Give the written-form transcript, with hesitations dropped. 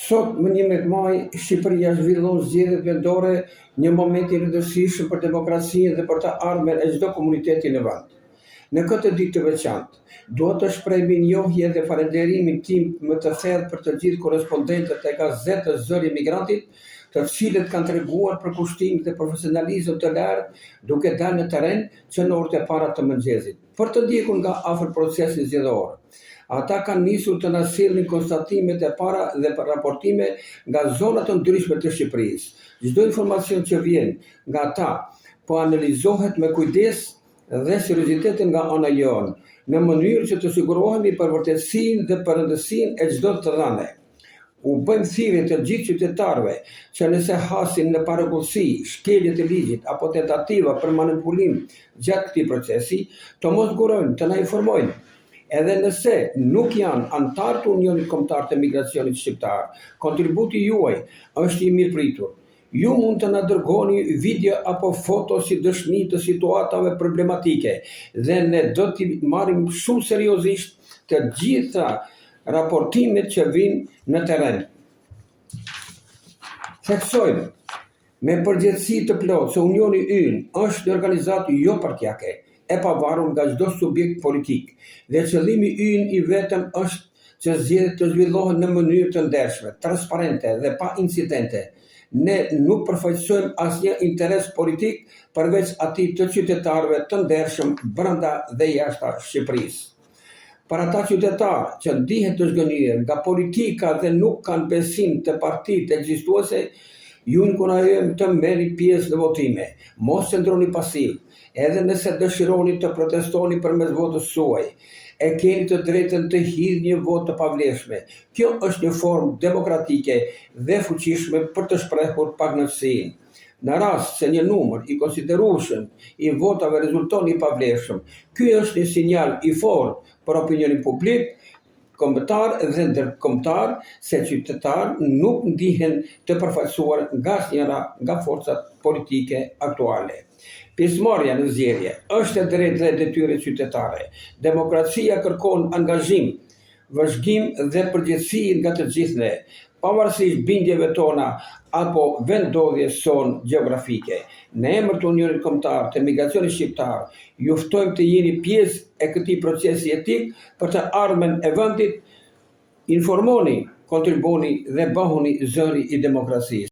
Sot më 11 maj, Shqipëria zhvillon zgjedhjet vendore, një moment i rëndësishëm për demokracinë dhe për të ardhmen e çdo komuniteti në vend. Në këtë ditë të veçantë, dua të shpreh mirënjohje dhe falënderimin tim më të thellë për të gjithë korrespondentët e gazetës Zëri i Migrantit, të cilët kanë treguar për kushtim dhe profesionalizëm të lartë, duke dalë në terren që në orët e para të mëngjesit, për të ndjekur nga afër procesin zgjedhor. Ata kanë nisur të na sjellin konstatimet e para dhe raportime nga zonat të ndryshme të Shqipërisë. Çdo informacion që vjen nga ata po analizohet me kujdes dhe seriozitet nga ana jonë, në mënyrë që të sigurohemi për vërtetësinë dhe për rëndësinë e çdo të dhënie. U bëjmë thirrje të gjithë qytetarëve që nëse hasin në parakullsi shkelje të ligjit apo tentativa për manipulim gjatë këtij procesi, të mos zgurojnë të na informojnë. Edhe nëse nuk janë antar të Unionit Kombëtar të Migracionit Shqiptar, kontributi juaj është i mirëpritur. Ju mund të na dërgoni video apo foto si dëshmi të situatave problematike dhe ne do t'i marrim shumë seriozisht të gjitha raportimet që vijnë në terren. Theksojmë me përgjegjësi të plotë se Unioni ynë është një organizatë jo partijake, e pavarur nga çdo subjekt politik, dhe qëllimi ynë i vetëm është që zgjedhjet të zhvillohen në mënyrë të ndershme, transparente dhe pa incidente. Ne nuk përfaqësojmë asnjë interes politik përveç atij të qytetarëve të ndershëm brenda dhe jashtë Shqipërisë. Për ata qytetarë që ndihen të zgënjur nga politika dhe nuk kanë besim te partitë ekzistuese, ju inkurajojmë të merrni pjesë në votime. Mos qëndroni pasiv, edhe nëse dëshironi të protestoni përmes votës suaj. E keni të drejtën të hidhni një votë të pavlefshme. Kjo është një formë demokratike dhe fuqishme për të shprehur pagënaqësinë. Në rast se një numër i konsiderueshëm i votave rezulton i pavlefshëm, ky është një sinjal i fortë për opinionin publik kombëtar dhe ndërkombëtar se qytetarët nuk ndihen të përfaqësuar nga asnjëra nga forcat politike aktuale. Pjesëmarrja në zgjedhje është e drejtë dhe detyrë qytetare. Demokracia kërkon angazhim, vëzhgim dhe përgjegjësi nga të gjithë ne, pavarësisht bindjeve tona apo vendodhjes sonë gjeografike. Në emër të Unionit Kombëtar të Migracionit Shqiptar, ju ftojmë të jeni pjesë e këtij procesi etik për të ardhmen e vendit. Informoni, kontriboni dhe bëhuni zëri i demokracisë.